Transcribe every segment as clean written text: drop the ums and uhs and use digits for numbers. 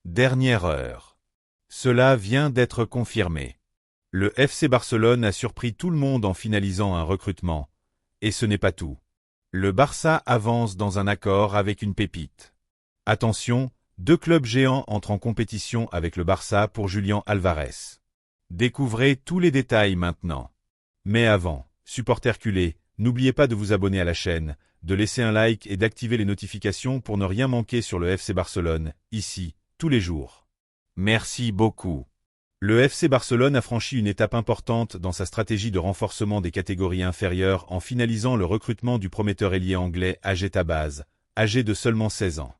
Dernière heure. Cela vient d'être confirmé. Le FC Barcelone a surpris tout le monde en finalisant un recrutement. Et ce n'est pas tout. Le Barça avance dans un accord avec une pépite. Attention, 2 clubs géants entrent en compétition avec le Barça pour Julián Álvarez. Découvrez tous les détails maintenant. Mais avant, supporters culés, n'oubliez pas de vous abonner à la chaîne, de laisser un like et d'activer les notifications pour ne rien manquer sur le FC Barcelone, ici, tous les jours. Merci beaucoup. Le FC Barcelone a franchi une étape importante dans sa stratégie de renforcement des catégories inférieures en finalisant le recrutement du prometteur ailier anglais Ajay Tabaz, âgé de seulement 16 ans.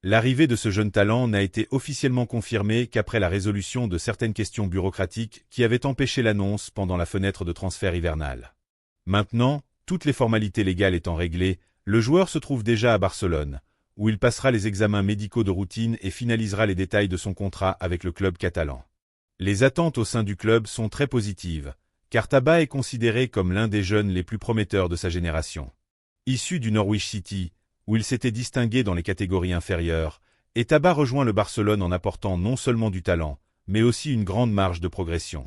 L'arrivée de ce jeune talent n'a été officiellement confirmée qu'après la résolution de certaines questions bureaucratiques qui avaient empêché l'annonce pendant la fenêtre de transfert hivernale. Maintenant, toutes les formalités légales étant réglées, le joueur se trouve déjà à Barcelone, où il passera les examens médicaux de routine et finalisera les détails de son contrat avec le club catalan. Les attentes au sein du club sont très positives, car Tabaz est considéré comme l'un des jeunes les plus prometteurs de sa génération. Issu du Norwich City, où il s'était distingué dans les catégories inférieures, et Tabaz rejoint le Barcelone en apportant non seulement du talent, mais aussi une grande marge de progression.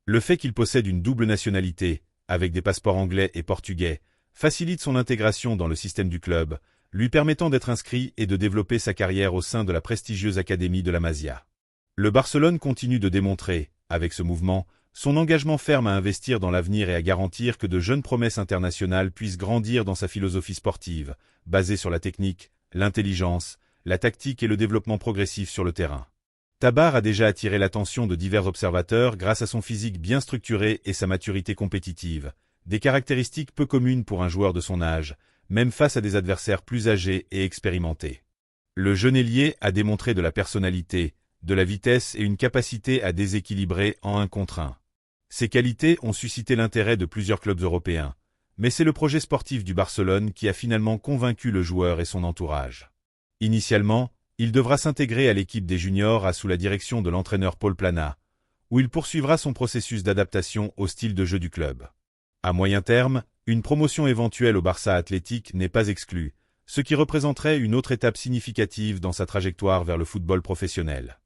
Le fait qu'il possède une double nationalité, avec des passeports anglais et portugais, facilite son intégration dans le système du club, lui permettant d'être inscrit et de développer sa carrière au sein de la prestigieuse académie de la Masia. Le Barcelone continue de démontrer, avec ce mouvement, son engagement ferme à investir dans l'avenir et à garantir que de jeunes promesses internationales puissent grandir dans sa philosophie sportive, basée sur la technique, l'intelligence, la tactique et le développement progressif sur le terrain. Tabaz a déjà attiré l'attention de divers observateurs grâce à son physique bien structuré et sa maturité compétitive, des caractéristiques peu communes pour un joueur de son âge, même face à des adversaires plus âgés et expérimentés. Le jeune ailier a démontré de la personnalité, de la vitesse et une capacité à déséquilibrer en 1 contre 1. Ces qualités ont suscité l'intérêt de plusieurs clubs européens, mais c'est le projet sportif du Barcelone qui a finalement convaincu le joueur et son entourage. Initialement, il devra s'intégrer à l'équipe des juniors sous la direction de l'entraîneur Paul Plana, où il poursuivra son processus d'adaptation au style de jeu du club. À moyen terme, une promotion éventuelle au Barça Athletic n'est pas exclue, ce qui représenterait une autre étape significative dans sa trajectoire vers le football professionnel.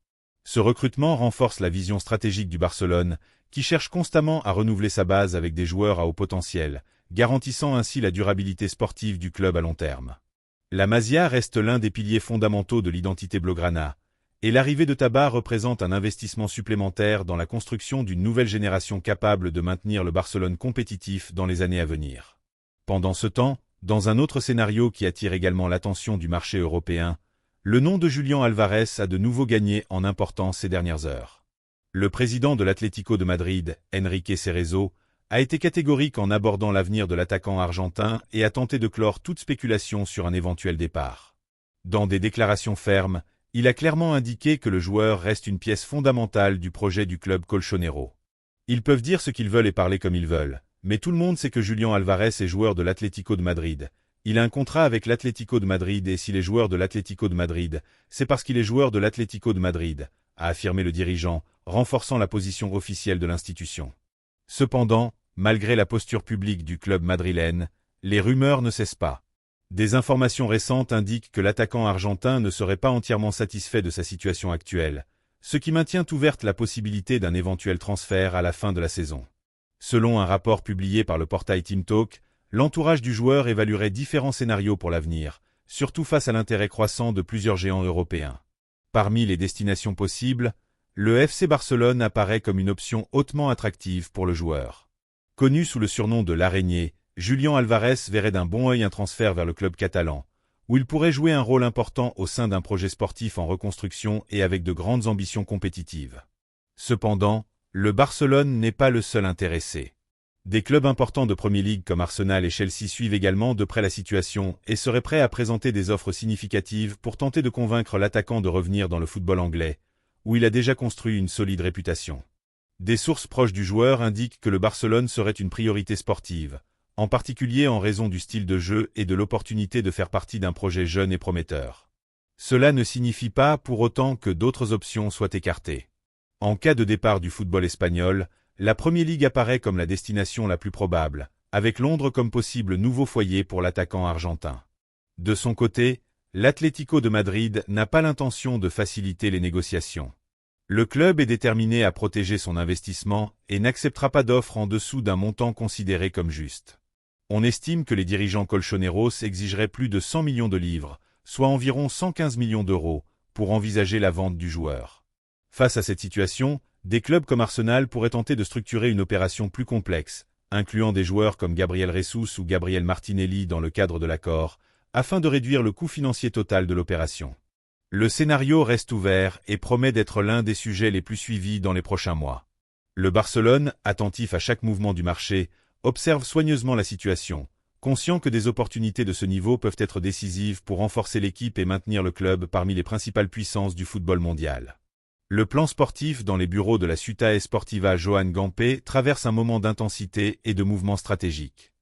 Ce recrutement renforce la vision stratégique du Barcelone, qui cherche constamment à renouveler sa base avec des joueurs à haut potentiel, garantissant ainsi la durabilité sportive du club à long terme. La Masia reste l'un des piliers fondamentaux de l'identité blaugrana, et l'arrivée de Tabaz représente un investissement supplémentaire dans la construction d'une nouvelle génération capable de maintenir le Barcelone compétitif dans les années à venir. Pendant ce temps, dans un autre scénario qui attire également l'attention du marché européen, le nom de Julián Álvarez a de nouveau gagné en importance ces dernières heures. Le président de l'Atlético de Madrid, Enrique Cerezo, a été catégorique en abordant l'avenir de l'attaquant argentin et a tenté de clore toute spéculation sur un éventuel départ. Dans des déclarations fermes, il a clairement indiqué que le joueur reste une pièce fondamentale du projet du club colchonero. Ils peuvent dire ce qu'ils veulent et parler comme ils veulent, mais tout le monde sait que Julián Álvarez est joueur de l'Atlético de Madrid. Il a un contrat avec l'Atlético de Madrid et s'il est joueur de l'Atlético de Madrid, c'est parce qu'il est joueur de l'Atlético de Madrid, a affirmé le dirigeant, renforçant la position officielle de l'institution. Cependant, malgré la posture publique du club madrilène, les rumeurs ne cessent pas. Des informations récentes indiquent que l'attaquant argentin ne serait pas entièrement satisfait de sa situation actuelle, ce qui maintient ouverte la possibilité d'un éventuel transfert à la fin de la saison. Selon un rapport publié par le portail Team Talk, l'entourage du joueur évaluerait différents scénarios pour l'avenir, surtout face à l'intérêt croissant de plusieurs géants européens. Parmi les destinations possibles, le FC Barcelone apparaît comme une option hautement attractive pour le joueur. Connu sous le surnom de l'Araignée, Julián Álvarez verrait d'un bon œil un transfert vers le club catalan, où il pourrait jouer un rôle important au sein d'un projet sportif en reconstruction et avec de grandes ambitions compétitives. Cependant, le Barcelone n'est pas le seul intéressé. Des clubs importants de Premier League comme Arsenal et Chelsea suivent également de près la situation et seraient prêts à présenter des offres significatives pour tenter de convaincre l'attaquant de revenir dans le football anglais, où il a déjà construit une solide réputation. Des sources proches du joueur indiquent que le Barcelone serait une priorité sportive, en particulier en raison du style de jeu et de l'opportunité de faire partie d'un projet jeune et prometteur. Cela ne signifie pas pour autant que d'autres options soient écartées. En cas de départ du football espagnol, la Premier League apparaît comme la destination la plus probable, avec Londres comme possible nouveau foyer pour l'attaquant argentin. De son côté, l'Atlético de Madrid n'a pas l'intention de faciliter les négociations. Le club est déterminé à protéger son investissement et n'acceptera pas d'offre en dessous d'un montant considéré comme juste. On estime que les dirigeants colchoneros exigeraient plus de 100 millions de livres, soit environ 115 millions d'euros, pour envisager la vente du joueur. Face à cette situation, des clubs comme Arsenal pourraient tenter de structurer une opération plus complexe, incluant des joueurs comme Gabriel Jesus ou Gabriel Martinelli dans le cadre de l'accord, afin de réduire le coût financier total de l'opération. Le scénario reste ouvert et promet d'être l'un des sujets les plus suivis dans les prochains mois. Le Barcelone, attentif à chaque mouvement du marché, observe soigneusement la situation, conscient que des opportunités de ce niveau peuvent être décisives pour renforcer l'équipe et maintenir le club parmi les principales puissances du football mondial. Le plan sportif dans les bureaux de la Ciutat Esportiva Joan Gamper traverse un moment d'intensité et de mouvements stratégiques.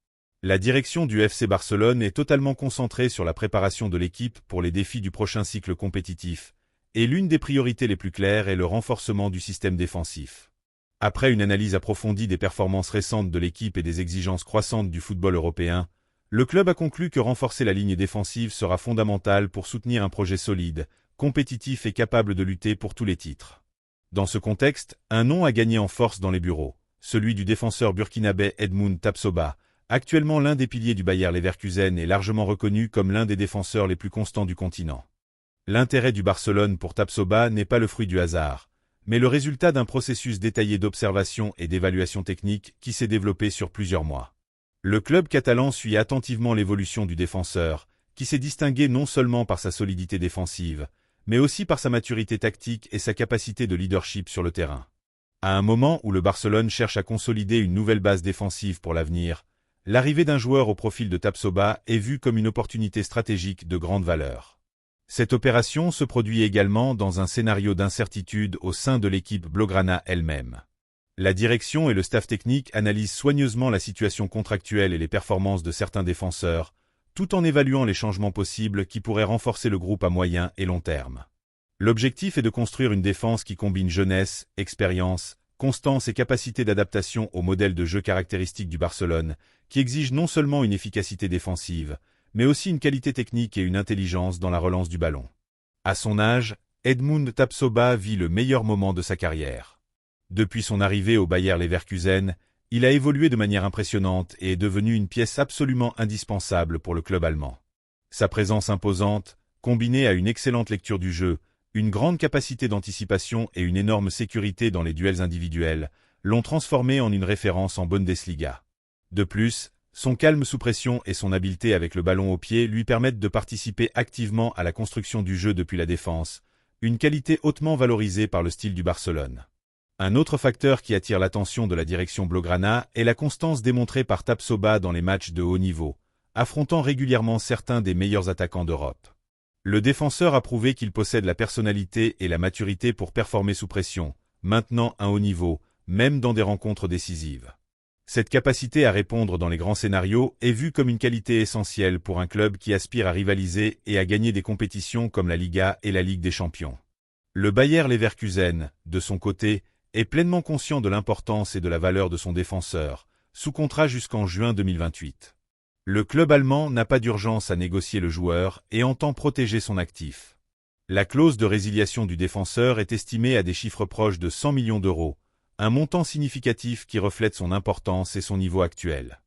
La direction du FC Barcelone est totalement concentrée sur la préparation de l'équipe pour les défis du prochain cycle compétitif, et l'une des priorités les plus claires est le renforcement du système défensif. Après une analyse approfondie des performances récentes de l'équipe et des exigences croissantes du football européen, le club a conclu que renforcer la ligne défensive sera fondamental pour soutenir un projet solide, compétitif et capable de lutter pour tous les titres. Dans ce contexte, un nom a gagné en force dans les bureaux, celui du défenseur burkinabé Edmound Tapsoba, actuellement l'un des piliers du Bayer Leverkusen et largement reconnu comme l'un des défenseurs les plus constants du continent. L'intérêt du Barcelone pour Tapsoba n'est pas le fruit du hasard, mais le résultat d'un processus détaillé d'observation et d'évaluation technique qui s'est développé sur plusieurs mois. Le club catalan suit attentivement l'évolution du défenseur, qui s'est distingué non seulement par sa solidité défensive, mais aussi par sa maturité tactique et sa capacité de leadership sur le terrain. À un moment où le Barcelone cherche à consolider une nouvelle base défensive pour l'avenir, l'arrivée d'un joueur au profil de Tapsoba est vue comme une opportunité stratégique de grande valeur. Cette opération se produit également dans un scénario d'incertitude au sein de l'équipe blaugrana elle-même. La direction et le staff technique analysent soigneusement la situation contractuelle et les performances de certains défenseurs, tout en évaluant les changements possibles qui pourraient renforcer le groupe à moyen et long terme. L'objectif est de construire une défense qui combine jeunesse, expérience, constance et capacité d'adaptation au modèle de jeu caractéristique du Barcelone, qui exige non seulement une efficacité défensive, mais aussi une qualité technique et une intelligence dans la relance du ballon. À son âge, Edmound Tapsoba vit le meilleur moment de sa carrière. Depuis son arrivée au Bayer Leverkusen, il a évolué de manière impressionnante et est devenu une pièce absolument indispensable pour le club allemand. Sa présence imposante, combinée à une excellente lecture du jeu, une grande capacité d'anticipation et une énorme sécurité dans les duels individuels, l'ont transformé en une référence en Bundesliga. De plus, son calme sous pression et son habileté avec le ballon au pied lui permettent de participer activement à la construction du jeu depuis la défense, une qualité hautement valorisée par le style du Barcelone. Un autre facteur qui attire l'attention de la direction blaugrana est la constance démontrée par Tapsoba dans les matchs de haut niveau, affrontant régulièrement certains des meilleurs attaquants d'Europe. Le défenseur a prouvé qu'il possède la personnalité et la maturité pour performer sous pression, maintenant un haut niveau, même dans des rencontres décisives. Cette capacité à répondre dans les grands scénarios est vue comme une qualité essentielle pour un club qui aspire à rivaliser et à gagner des compétitions comme la Liga et la Ligue des Champions. Le Bayer Leverkusen, de son côté, est pleinement conscient de l'importance et de la valeur de son défenseur, sous contrat jusqu'en juin 2028. Le club allemand n'a pas d'urgence à négocier le joueur et entend protéger son actif. La clause de résiliation du défenseur est estimée à des chiffres proches de 100 millions d'euros, un montant significatif qui reflète son importance et son niveau actuel.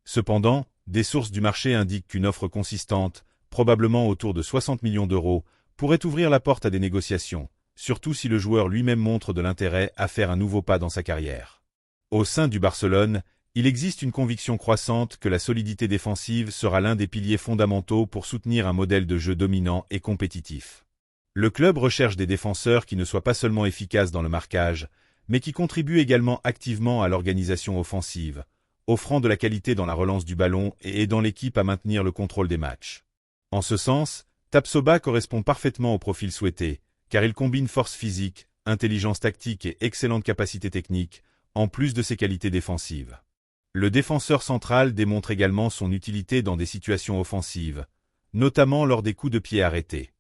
Cependant, des sources du marché indiquent qu'une offre consistante, probablement autour de 60 millions d'euros, pourrait ouvrir la porte à des négociations, surtout si le joueur lui-même montre de l'intérêt à faire un nouveau pas dans sa carrière. Au sein du Barcelone, il existe une conviction croissante que la solidité défensive sera l'un des piliers fondamentaux pour soutenir un modèle de jeu dominant et compétitif. Le club recherche des défenseurs qui ne soient pas seulement efficaces dans le marquage, mais qui contribuent également activement à l'organisation offensive, offrant de la qualité dans la relance du ballon et aidant l'équipe à maintenir le contrôle des matchs. En ce sens, Tapsoba correspond parfaitement au profil souhaité, car il combine force physique, intelligence tactique et excellente capacité technique, en plus de ses qualités défensives. Le défenseur central démontre également son utilité dans des situations offensives, notamment lors des coups de pied arrêtés.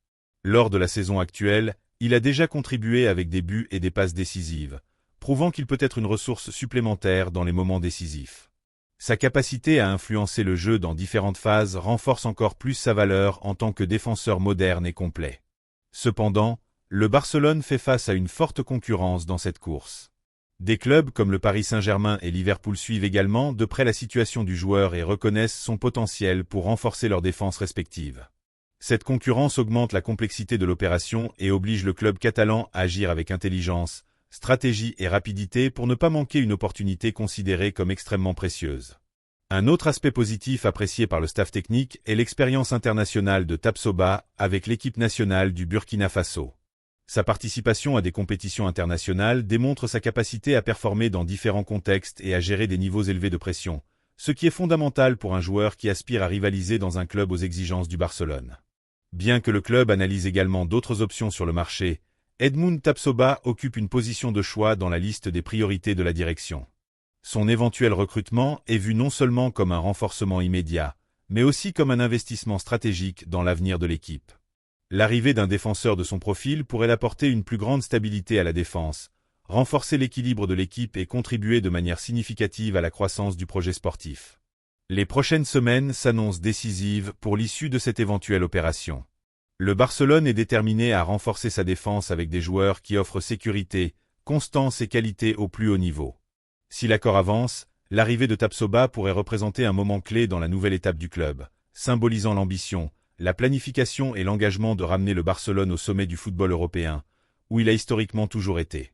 Lors de la saison actuelle, il a déjà contribué avec des buts et des passes décisives, prouvant qu'il peut être une ressource supplémentaire dans les moments décisifs. Sa capacité à influencer le jeu dans différentes phases renforce encore plus sa valeur en tant que défenseur moderne et complet. Cependant, le Barcelone fait face à une forte concurrence dans cette course. Des clubs comme le Paris Saint-Germain et Liverpool suivent également de près la situation du joueur et reconnaissent son potentiel pour renforcer leurs défenses respectives. Cette concurrence augmente la complexité de l'opération et oblige le club catalan à agir avec intelligence, stratégie et rapidité pour ne pas manquer une opportunité considérée comme extrêmement précieuse. Un autre aspect positif apprécié par le staff technique est l'expérience internationale de Tapsoba avec l'équipe nationale du Burkina Faso. Sa participation à des compétitions internationales démontre sa capacité à performer dans différents contextes et à gérer des niveaux élevés de pression, ce qui est fondamental pour un joueur qui aspire à rivaliser dans un club aux exigences du Barcelone. Bien que le club analyse également d'autres options sur le marché, Edmund Tapsoba occupe une position de choix dans la liste des priorités de la direction. Son éventuel recrutement est vu non seulement comme un renforcement immédiat, mais aussi comme un investissement stratégique dans l'avenir de l'équipe. L'arrivée d'un défenseur de son profil pourrait apporter une plus grande stabilité à la défense, renforcer l'équilibre de l'équipe et contribuer de manière significative à la croissance du projet sportif. Les prochaines semaines s'annoncent décisives pour l'issue de cette éventuelle opération. Le Barcelone est déterminé à renforcer sa défense avec des joueurs qui offrent sécurité, constance et qualité au plus haut niveau. Si l'accord avance, l'arrivée de Tapsoba pourrait représenter un moment clé dans la nouvelle étape du club, symbolisant l'ambition, la planification et l'engagement de ramener le Barcelone au sommet du football européen, où il a historiquement toujours été.